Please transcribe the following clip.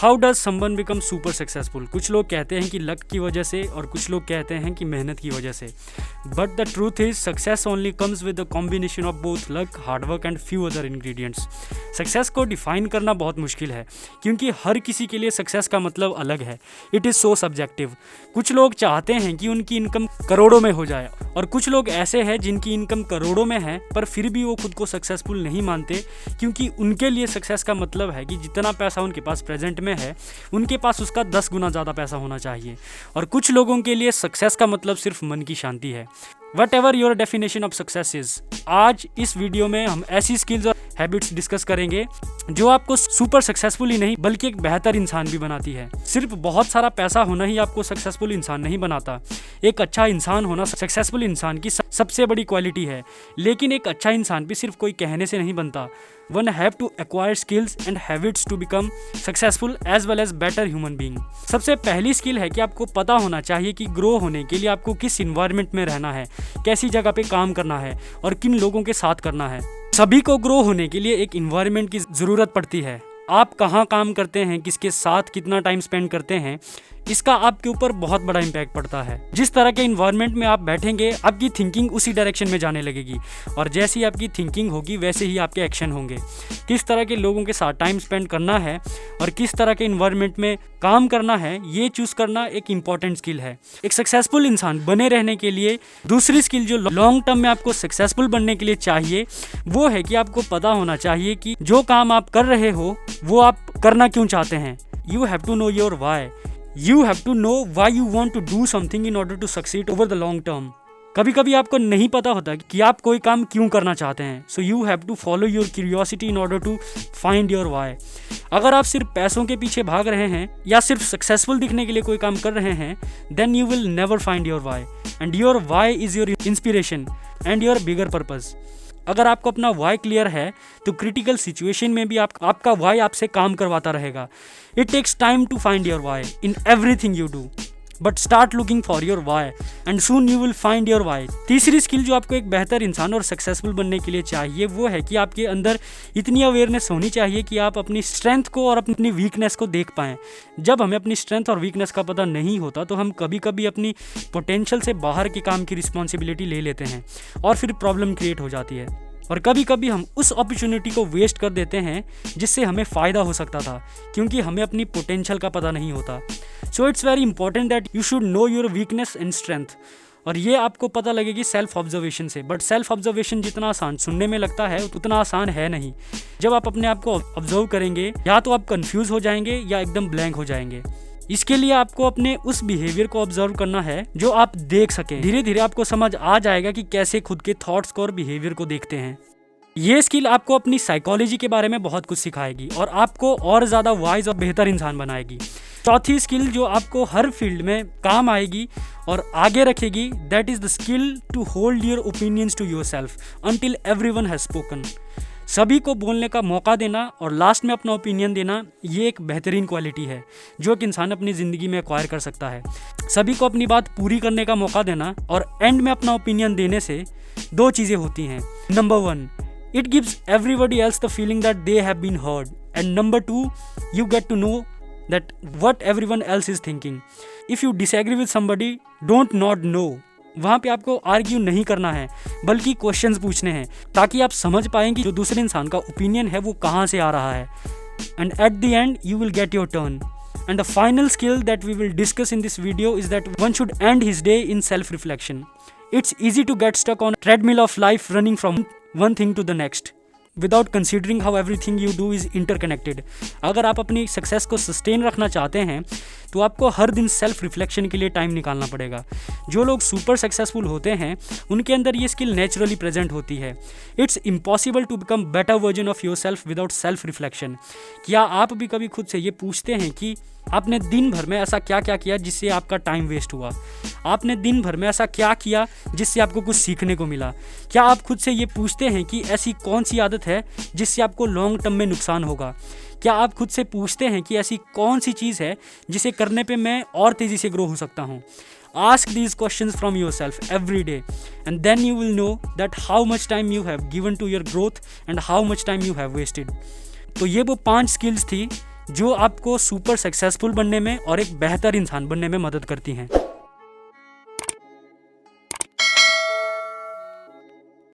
How does someone become super successful? कुछ लोग कहते हैं कि लक की वजह से और कुछ लोग कहते हैं कि मेहनत की वजह से। But the truth is success only comes with the combination of both luck, hard work and few other ingredients. Success को डिफाइन करना बहुत मुश्किल है क्योंकि हर किसी के लिए सक्सेस का मतलब अलग है। It is so subjective. कुछ लोग चाहते हैं कि उनकी इनकम करोड़ों में हो जाए और कुछ लोग ऐसे हैं जिनकी इनकम करोड़ों में है पर फिर भी वो खुद को सक्सेसफुल नहीं मानते क्योंकि उनके लिए सक्सेस का मतलब है कि जितना पैसा उनके पास प्रेजेंट में है उनके पास उसका 10 गुना ज़्यादा पैसा होना चाहिए। और कुछ लोगों के लिए सक्सेस का मतलब सिर्फ मन की शांति है। What ever your definition of success is, आज इस वीडियो में हम ऐसी स्किल्स और हैबिट्स डिस्कस करेंगे जो आपको सुपर सक्सेसफुल ही नहीं बल्कि एक बेहतर इंसान भी बनाती है। सिर्फ बहुत सारा पैसा होना ही आपको सक्सेसफुल इंसान नहीं बनाता। एक अच्छा इंसान होना सक्सेसफुल इंसान की सबसे बड़ी क्वालिटी है। लेकिन एक अच्छा इंसान भी सिर्फ कोई कहने से नहीं बनता। One have to acquire skills and habits to become successful as well as better human being। सबसे पहली स्किल है कि आपको पता होना चाहिए कि ग्रो होने के लिए आपको किस इन्वायरमेंट में रहना है, कैसी जगह पे काम करना है और किन लोगों के साथ करना है। सभी को ग्रो होने के लिए एक इन्वायरमेंट की ज़रूरत पड़ती है। आप कहाँ काम करते हैं, किसके साथ कितना टाइम स्पेंड करते हैं, इसका आपके ऊपर बहुत बड़ा इम्पैक्ट पड़ता है। जिस तरह के इन्वायरमेंट में आप बैठेंगे आपकी थिंकिंग उसी डायरेक्शन में जाने लगेगी और जैसी आपकी थिंकिंग होगी वैसे ही आपके एक्शन होंगे। किस तरह के लोगों के साथ टाइम स्पेंड करना है और किस तरह के इन्वायरमेंट में काम करना है, ये चूज़ करना एक इम्पॉर्टेंट स्किल है। एक सक्सेसफुल इंसान बने रहने के लिए दूसरी स्किल जो लॉन्ग टर्म में आपको सक्सेसफुल बनने के लिए चाहिए वो है कि आपको पता होना चाहिए कि जो काम आप कर रहे हो वो आप करना क्यों चाहते हैं। You have to know your why. You have to know why you want to do something in order to succeed over the long term। कभी कभी आपको नहीं पता होता कि आप कोई काम क्यों करना चाहते हैं। So you have to follow your curiosity in order to find your why। अगर आप सिर्फ पैसों के पीछे भाग रहे हैं या सिर्फ सक्सेसफुल दिखने के लिए कोई काम कर रहे हैं then you will never find your why and your why is your inspiration and your bigger purpose। अगर आपको अपना वाई क्लियर है तो क्रिटिकल सिचुएशन में भी आपका वाई आपसे काम करवाता रहेगा। It takes time to find your why in everything you do but start looking for your why and soon you will find your why. तीसरी स्किल जो आपको एक बेहतर इंसान और सक्सेसफुल बनने के लिए चाहिए वो है कि आपके अंदर इतनी अवेयरनेस होनी चाहिए कि आप अपनी स्ट्रेंथ को और अपनी वीकनेस को देख पाएँ। जब हमें अपनी स्ट्रेंथ और वीकनेस का पता नहीं होता तो हम कभी कभी अपनी पोटेंशियल से बाहर के काम की रिस्पॉन्सिबिलिटी ले लेते हैं और फिर प्रॉब्लम क्रिएट हो जाती है। और कभी कभी हम उस अपॉर्चुनिटी को वेस्ट कर देते हैं जिससे हमें फ़ायदा हो सकता था क्योंकि हमें अपनी पोटेंशियल का पता नहीं होता। So it's very important that you should know your weakness and strength. और ये आपको पता लगेगी सेल्फ ऑब्जर्वेशन से। बट सेल्फ ऑब्जर्वेशन जितना आसान सुनने में लगता है उतना आसान है नहीं। जब आप अपने आप को ऑब्जर्व करेंगे या तो आप कन्फ्यूज़ हो जाएंगे या एकदम ब्लैंक हो जाएंगे। इसके लिए आपको अपने उस बिहेवियर को ऑब्जर्व करना है जो आप देख सकें। धीरे धीरे आपको समझ आ जाएगा कि कैसे खुद के थॉट्स को और बिहेवियर को देखते हैं। ये स्किल आपको अपनी साइकोलॉजी के बारे में बहुत कुछ सिखाएगी और आपको और ज़्यादा वाइज और बेहतर इंसान बनाएगी। चौथी स्किल जो आपको हर फील्ड में काम आएगी और आगे रखेगी that is the skill to hold your opinions to yourself until everyone has spoken. सभी को बोलने का मौका देना और लास्ट में अपना ओपिनियन देना ये एक बेहतरीन क्वालिटी है जो एक इंसान अपनी ज़िंदगी में एक्वायर कर सकता है। सभी को अपनी बात पूरी करने का मौका देना और एंड में अपना ओपिनियन देने से दो चीज़ें होती हैं। Number 1, it gives everybody else the feeling that they have been heard and number 2, you get to know that what everyone else is thinking। if you disagree with somebody don't not know। वहाँ पे आपको argue नहीं करना है बल्कि questions पूछने हैं ताकि आप समझ पाएंगे जो दूसरे इंसान का ओपिनियन है वो कहाँ से आ रहा है। And at the end you will get your turn. And the final skill that we will discuss in this video is that one should end his day in self reflection. It's easy to get stuck on treadmill of life running from one thing to the next without considering how everything you do is interconnected। अगर आप अपनी success को sustain रखना चाहते हैं तो आपको हर दिन सेल्फ रिफ्लेक्शन के लिए टाइम निकालना पड़ेगा। जो लोग सुपर सक्सेसफुल होते हैं उनके अंदर ये स्किल नेचुरली प्रेजेंट होती है। It's impossible to become better version of yourself without self reflection. क्या आप भी कभी खुद से ये पूछते हैं कि आपने दिन भर में ऐसा क्या क्या किया जिससे आपका टाइम वेस्ट हुआ? आपने दिन भर में ऐसा क्या किया जिससे आपको कुछ सीखने को मिला? क्या आप खुद से ये पूछते हैं कि ऐसी कौन सी आदत है जिससे आपको लॉन्ग टर्म में नुकसान होगा? क्या आप खुद से पूछते हैं कि ऐसी कौन सी चीज़ है जिसे करने पे मैं और तेज़ी से ग्रो हो सकता हूँ? Ask these questions from yourself every day and then you will know that how much time you have given to your growth and how much time you have wasted। तो ये वो 5 स्किल्स थी जो आपको super successful बनने में और एक बेहतर इंसान बनने में मदद करती हैं।